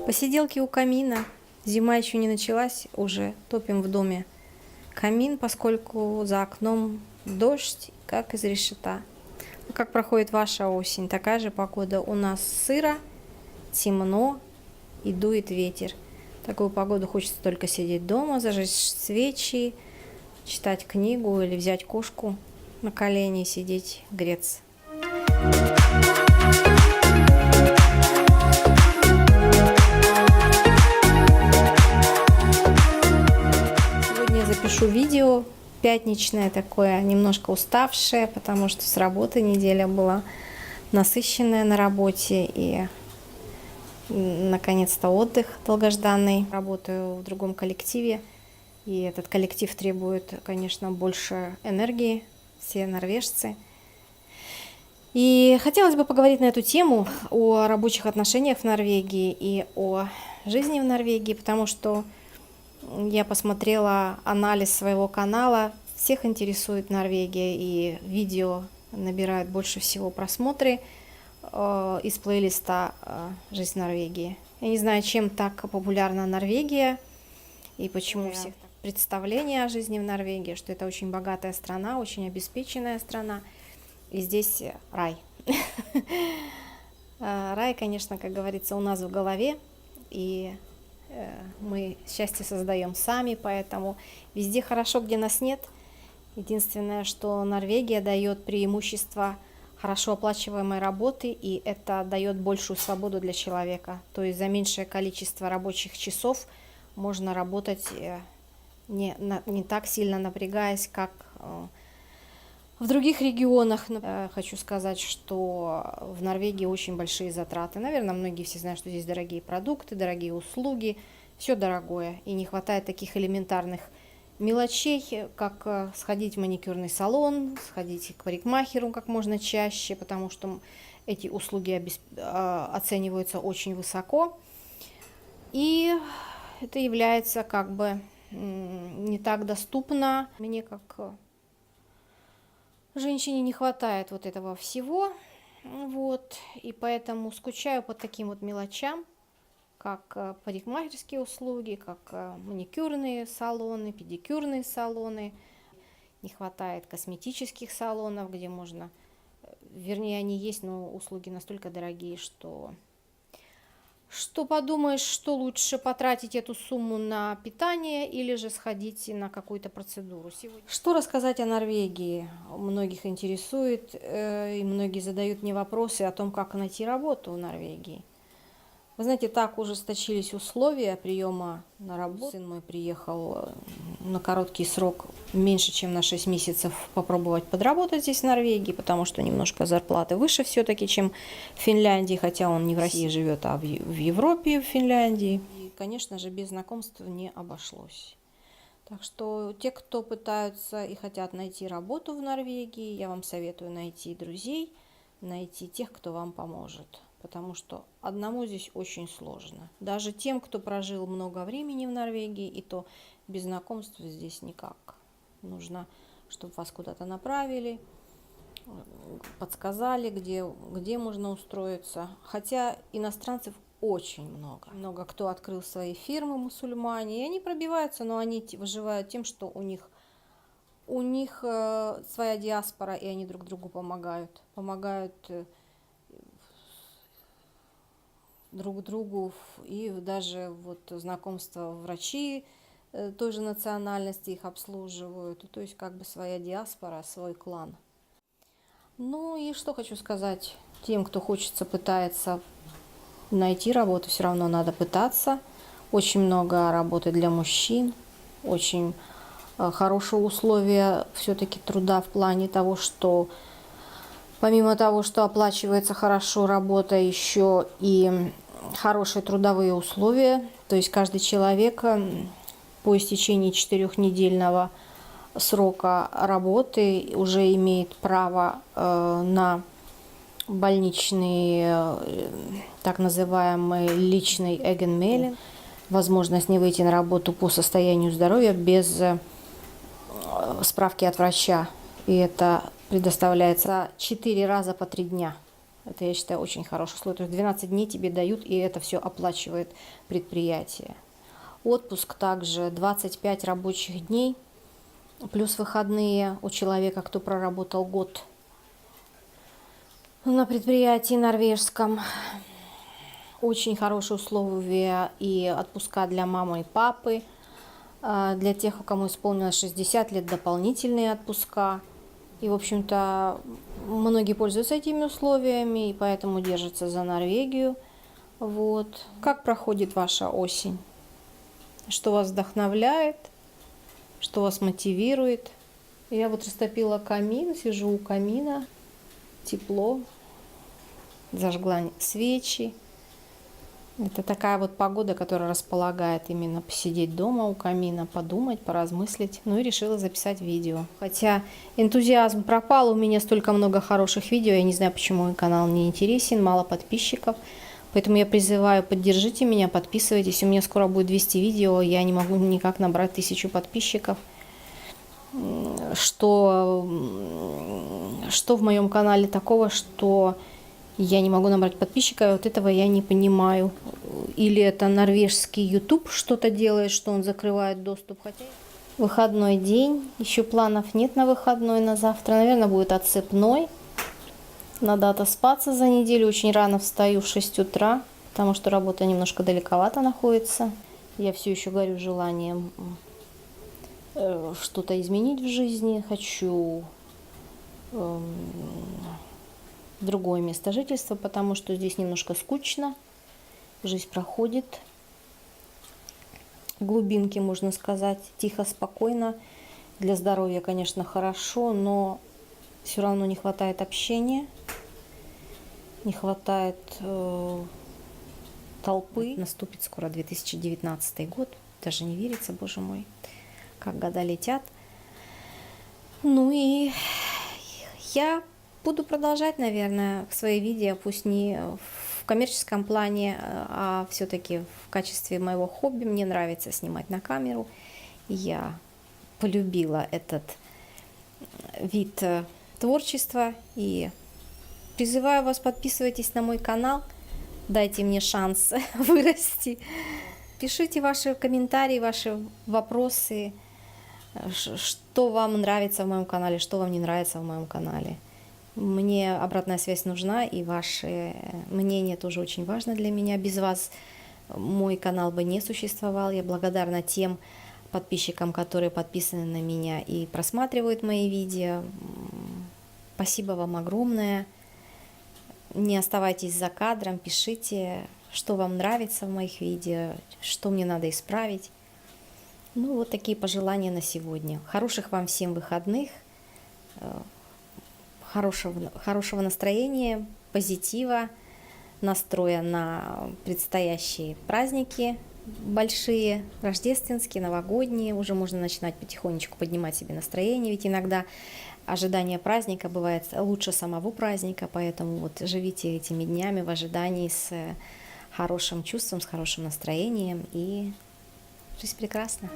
Посиделки у камина. Зима еще не началась, уже топим в доме камин, поскольку за окном дождь, как из решета. Как проходит ваша осень? Такая же погода. У нас сыро, темно и дует ветер. В такую погоду хочется только сидеть дома, зажечь свечи, читать книгу или взять кошку на колени и сидеть греться. Сегодня я запишу видео пятничное такое, немножко уставшее, потому что с работы неделя была насыщенная на работе и наконец-то отдых долгожданный. Работаю в другом коллективе, и этот коллектив требует, конечно, больше энергии, все норвежцы. И хотелось бы поговорить на эту тему, о рабочих отношениях в Норвегии и о жизни в Норвегии, потому что я посмотрела анализ своего канала, всех интересует Норвегия, и видео набирают больше всего просмотры из плейлиста «Жизнь в Норвегии». Я не знаю, чем так популярна Норвегия и почему у всех представление о жизни в Норвегии, что это очень богатая страна, очень обеспеченная страна, и здесь рай. Рай, конечно, как говорится, у нас в голове, и мы счастье создаем сами, поэтому везде хорошо, где нас нет. Единственное, что Норвегия дает преимущество хорошо оплачиваемой работы, и это дает большую свободу для человека. То есть за меньшее количество рабочих часов можно работать, не так сильно напрягаясь, как в других регионах. Хочу сказать, что в Норвегии очень большие затраты. Наверное, многие все знают, что здесь дорогие продукты, дорогие услуги, все дорогое. И не хватает таких элементарных мелочей, как сходить в маникюрный салон, сходить к парикмахеру как можно чаще, потому что эти услуги оцениваются очень высоко. И это является как бы не так доступно. Мне как женщине не хватает вот этого всего, вот, и поэтому скучаю по таким вот мелочам, как парикмахерские услуги, как маникюрные салоны, педикюрные салоны. Не хватает косметических салонов, где можно, вернее, они есть, но услуги настолько дорогие, что подумаешь, что лучше потратить эту сумму на питание или же сходить на какую-то процедуру. Что рассказать о Норвегии? Многих интересует, и многие задают мне вопросы о том, как найти работу в Норвегии. Вы знаете, так ужесточились условия приема на работу. Сын мой приехал на короткий срок, меньше чем на 6 месяцев, попробовать подработать здесь в Норвегии, потому что немножко зарплаты выше все-таки, чем в Финляндии, хотя он не в России живет, а в Европе, в Финляндии. И, конечно же, без знакомств не обошлось. Так что те, кто пытаются и хотят найти работу в Норвегии, я вам советую найти друзей, найти тех, кто вам поможет. Потому что одному здесь очень сложно. Даже тем, кто прожил много времени в Норвегии, и то без знакомств здесь никак. Нужно, чтобы вас куда-то направили, подсказали, где можно устроиться. Хотя иностранцев очень много. Много кто открыл свои фирмы, мусульмане, и они пробиваются, но они выживают тем, что у них своя диаспора, и они друг другу помогают. Помогают друг другу, и даже вот знакомство врачи той же национальности их обслуживают, то есть как бы своя диаспора, свой клан. Ну и что хочу сказать тем, кто пытается найти работу, все равно надо пытаться. Очень много работы для мужчин, очень хорошие условия все-таки труда в плане того, что помимо того, что оплачивается хорошо работа, еще и хорошие трудовые условия. То есть каждый человек по истечении 4-недельного срока работы уже имеет право на больничный, так называемый личный эгенмелин, возможность не выйти на работу по состоянию здоровья без справки от врача. И это предоставляется 4 раза по 3 дня. Это, я считаю, очень хороший условие. То есть 12 дней тебе дают, и это все оплачивает предприятие. Отпуск также 25 рабочих дней, плюс выходные у человека, кто проработал год на предприятии норвежском. Очень хорошие условия и отпуска для мамы и папы. Для тех, кому исполнилось 60 лет, дополнительные отпуска. И, в общем-то, многие пользуются этими условиями, и поэтому держатся за Норвегию. Вот. Как проходит ваша осень? Что вас вдохновляет? Что вас мотивирует? Я вот растопила камин, сижу у камина, тепло, зажгла свечи. Это такая вот погода, которая располагает именно посидеть дома у камина, подумать, поразмыслить. Ну и решила записать видео. Хотя энтузиазм пропал, у меня столько много хороших видео. Я не знаю, почему мой канал не интересен, мало подписчиков. Поэтому я призываю, поддержите меня, подписывайтесь. У меня скоро будет 200 видео, я не могу никак набрать 1000 подписчиков. Что в моем канале такого, что я не могу набрать подписчика, вот этого я не понимаю. Или это норвежский YouTube что-то делает, что он закрывает доступ. Хотя выходной день, еще планов нет на выходной, на завтра. Наверное, будет отцепной. Надо отоспаться за неделю. Очень рано встаю в 6 утра, потому что работа немножко далековато находится. Я все еще горю желанием что-то изменить в жизни. Хочу другое место жительства, потому что здесь немножко скучно. Жизнь проходит. Глубинки, можно сказать, тихо, спокойно. Для здоровья, конечно, хорошо, но все равно не хватает общения, не хватает толпы. Наступит скоро 2019 год. Даже не верится, боже мой, как года летят. Ну и я буду продолжать, наверное, свои видео, пусть не в коммерческом плане, а все-таки в качестве моего хобби. Мне нравится снимать на камеру. Я полюбила этот вид творчества и призываю вас, подписывайтесь на мой канал, дайте мне шанс вырасти. Пишите ваши комментарии, ваши вопросы, что вам нравится в моем канале, что вам не нравится в моем канале. Мне обратная связь нужна, и ваше мнение тоже очень важно для меня. Без вас мой канал бы не существовал. Я благодарна тем подписчикам, которые подписаны на меня и просматривают мои видео. Спасибо вам огромное. Не оставайтесь за кадром, пишите, что вам нравится в моих видео, что мне надо исправить. Ну, вот такие пожелания на сегодня. Хороших вам всем выходных. Хорошего настроения, позитива, настроя на предстоящие праздники большие, рождественские, новогодние. Уже можно начинать потихонечку поднимать себе настроение, ведь иногда ожидание праздника бывает лучше самого праздника, поэтому вот живите этими днями в ожидании с хорошим чувством, с хорошим настроением, и жизнь прекрасна.